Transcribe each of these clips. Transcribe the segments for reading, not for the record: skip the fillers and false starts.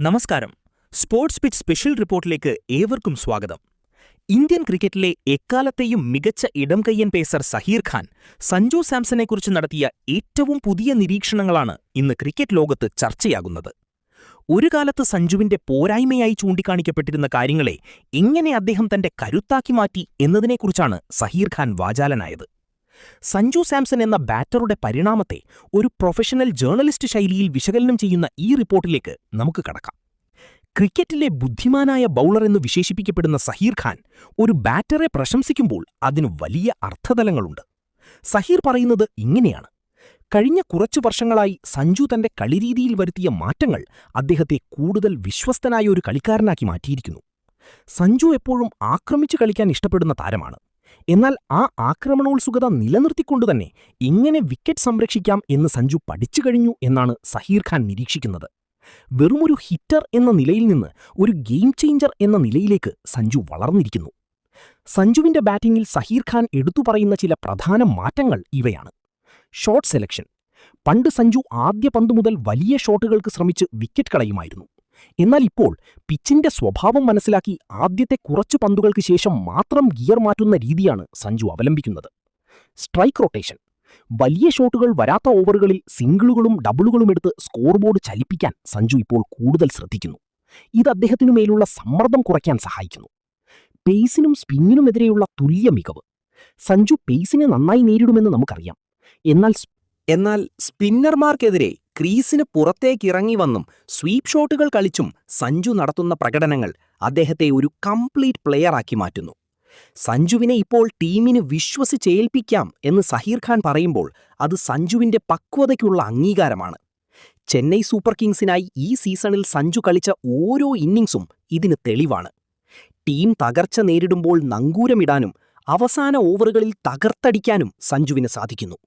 നമസ്കാരം. Sports pitch special റിപ്പോർട്ടിലേക്ക് ഏവർക്കും സ്വാഗതം. ഇന്ത്യൻ ക്രിക്കറ്റിലെ എക്കാലത്തെയും മികച്ച ഇടംകയ്യൻ പേസർ സഹീർ ഖാൻ സഞ്ജു സാംസണെക്കുറിച്ച് നടത്തിയ ഏറ്റവും പുതിയ നിരീക്ഷണങ്ങളാണ് ഇന്ന് ക്രിക്കറ്റ് ലോകത്ത് ചർച്ചയാകുന്നത്. ഒരു കാലത്ത് സഞ്ജുവിന്റെ പോരായ്മയായി ചൂണ്ടിക്കാണിക്കപ്പെട്ടിരുന്ന കാര്യങ്ങളെ എങ്ങനെ അദ്ദേഹം തന്റെ കരുത്താക്കി മാറ്റി എന്നതിനെക്കുറിച്ചാണ് സഹീർ ഖാൻ വാചാലനായത്. സഞ്ജു സാംസൺ എന്ന ബാറ്ററുടെ പരിണാമത്തെ ഒരു പ്രൊഫഷണൽ ജേർണലിസ്റ്റ് ശൈലിയിൽ വിശകലനം ചെയ്യുന്ന ഈ റിപ്പോർട്ടിലേക്ക് നമുക്ക് കടക്കാം. ക്രിക്കറ്റിലെ ബുദ്ധിമാനായ ബൗളർ എന്ന് വിശേഷിപ്പിക്കപ്പെടുന്ന സഹീർ ഖാൻ ഒരു ബാറ്ററെ പ്രശംസിക്കുമ്പോൾ അതിന് വലിയ അർത്ഥതലങ്ങളുണ്ട്. സഹീർ പറയുന്നത് ഇങ്ങനെയാണ്: കഴിഞ്ഞ കുറച്ചു വർഷങ്ങളായി സഞ്ജു തന്റെ കളിരീതിയിൽ വരുത്തിയ മാറ്റങ്ങൾ അദ്ദേഹത്തെ കൂടുതൽ വിശ്വസ്തനായ ഒരു കളിക്കാരനാക്കി മാറ്റിയിരിക്കുന്നു. സഞ്ജു എപ്പോഴും ആക്രമിച്ചു കളിക്കാൻ ഇഷ്ടപ്പെടുന്ന താരമാണ്. എന്നാൽ ആ ആക്രമണോത്സുകത നിലനിർത്തിക്കൊണ്ടുതന്നെ എങ്ങനെ വിക്കറ്റ് സംരക്ഷിക്കാം എന്ന് സഞ്ജു പഠിച്ചു കഴിഞ്ഞു എന്നാണ് സഹീർ ഖാൻ നിരീക്ഷിക്കുന്നത്. വെറുമൊരു ഹിറ്റർ എന്ന നിലയിൽ നിന്ന് ഒരു ഗെയിം ചേഞ്ചർ എന്ന നിലയിലേക്ക് സഞ്ജു വളർന്നിരിക്കുന്നു. സഞ്ജുവിന്റെ ബാറ്റിംഗിൽ സഹീർ ഖാൻ എടുത്തുപറയുന്ന ചില പ്രധാന മാറ്റങ്ങൾ ഇവയാണ്. Shot selection. പണ്ട് സഞ്ജു ആദ്യ പന്ത് മുതൽ വലിയ ഷോട്ടുകൾക്ക് ശ്രമിച്ച് വിക്കറ്റ് കളയുമായിരുന്നു. എന്നാൽ ഇപ്പോൾ പിച്ചിന്റെ സ്വഭാവം മനസ്സിലാക്കി ആദ്യത്തെ കുറച്ചു പന്തുകൾക്ക് ശേഷം മാത്രം ഗിയർ മാറ്റുന്ന രീതിയാണ് സഞ്ജു അവലംബിക്കുന്നത്. Strike rotation. വലിയ ഷോട്ടുകൾ വരാത്ത ഓവറുകളിൽ സിംഗിളുകളും ഡബിളുകളും എടുത്ത് സ്കോർ ബോർഡ് ചലിപ്പിക്കാൻ സഞ്ജു ഇപ്പോൾ കൂടുതൽ ശ്രദ്ധിക്കുന്നു. ഇത് അദ്ദേഹത്തിനു മേലുള്ള സമ്മർദ്ദം കുറയ്ക്കാൻ സഹായിക്കുന്നു. പേസിനും സ്പിന്നിനുമെതിരെയുള്ള തുല്യ മികവ്. സഞ്ജു പേസിനെ നന്നായി നേരിടുമെന്ന് നമുക്കറിയാം. എന്നാൽ സ്പിന്നർമാർക്കെതിരെ ക്രീസിന് പുറത്തേക്കിറങ്ങി വന്നും സ്വീപ്പ് ഷോട്ടുകൾ കളിച്ചും സഞ്ജു നടത്തുന്ന പ്രകടനങ്ങൾ അദ്ദേഹത്തെ ഒരു കംപ്ലീറ്റ് പ്ലെയറാക്കി മാറ്റുന്നു. സഞ്ജുവിനെ ഇപ്പോൾ ടീമിന് വിശ്വസിച്ചേൽപ്പിക്കാം എന്ന് സഹീർ ഖാൻ പറയുമ്പോൾ അത് സഞ്ജുവിന്റെ പക്വതയ്ക്കുള്ള അംഗീകാരമാണ്. ചെന്നൈ സൂപ്പർ കിങ്സിനായി ഈ സീസണിൽ സഞ്ജു കളിച്ച ഓരോ ഇന്നിംഗ്സും ഇതിന് തെളിവാണ്. ടീം തകർച്ച നേരിടുമ്പോൾ നങ്കൂരമിടാനും അവസാന ഓവറുകളിൽ തകർത്തടിക്കാനും സഞ്ജുവിന് സാധിക്കുന്നു.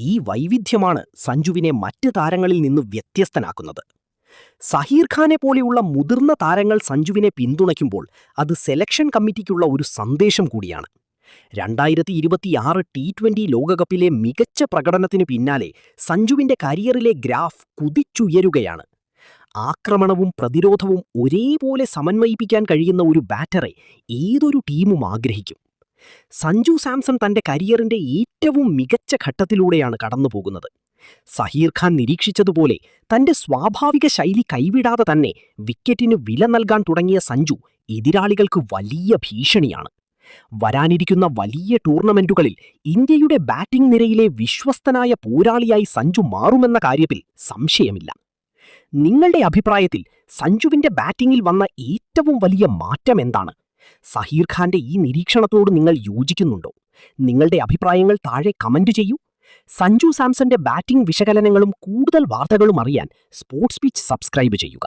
ഈ വൈവിധ്യമാണ് സഞ്ജുവിനെ മറ്റ് താരങ്ങളിൽ നിന്ന് വ്യത്യസ്തനാക്കുന്നത്. സഹീർ ഖാനെ പോലെയുള്ള മുതിർന്ന താരങ്ങൾ സഞ്ജുവിനെ പിന്തുണയ്ക്കുമ്പോൾ അത് സെലക്ഷൻ കമ്മിറ്റിക്കുള്ള ഒരു സന്ദേശം കൂടിയാണ്. 2026 T20 ലോകകപ്പിലെ മികച്ച പ്രകടനത്തിനു പിന്നാലെ സഞ്ജുവിന്റെ കരിയറിലെ ഗ്രാഫ് കുതിച്ചുയരുകയാണ്. ആക്രമണവും പ്രതിരോധവും ഒരേപോലെ സമന്വയിപ്പിക്കാൻ കഴിയുന്ന ഒരു ബാറ്ററെ ഏതൊരു ടീമും ആഗ്രഹിക്കും. സഞ്ജു സാംസൺ തന്റെ കരിയറിന്റെ ഏറ്റവും മികച്ച ഘട്ടത്തിലൂടെയാണ് കടന്നുപോകുന്നത്. സഹീർ ഖാൻ നിരീക്ഷിച്ചതുപോലെ തന്റെ സ്വാഭാവിക ശൈലി കൈവിടാതെ തന്നെ വിക്കറ്റിന് വില നൽകാൻ തുടങ്ങിയ സഞ്ജു എതിരാളികൾക്ക് വലിയ ഭീഷണിയാണ്. വരാനിരിക്കുന്ന വലിയ ടൂർണമെന്റുകളിൽ ഇന്ത്യയുടെ ബാറ്റിംഗ് നിരയിലെ വിശ്വസ്തനായ പോരാളിയായി സഞ്ജു മാറുമെന്ന കാര്യത്തിൽ സംശയമില്ല. നിങ്ങളുടെ അഭിപ്രായത്തിൽ സഞ്ജുവിന്റെ ബാറ്റിംഗിൽ വന്ന ഏറ്റവും വലിയ മാറ്റം എന്താണ്? സഹീർ ഖാന്റെ ഈ നിരീക്ഷണത്തോട് നിങ്ങൾ യോജിക്കുന്നുണ്ടോ? നിങ്ങളുടെ അഭിപ്രായങ്ങൾ താഴെ കമന്റ് ചെയ്യൂ. സഞ്ജു സാംസന്റെ ബാറ്റിംഗ് വിശകലനങ്ങളും കൂടുതൽ വാർത്തകളും അറിയാൻ സ്പോർട്സ് പിച്ച് സബ്സ്ക്രൈബ് ചെയ്യുക.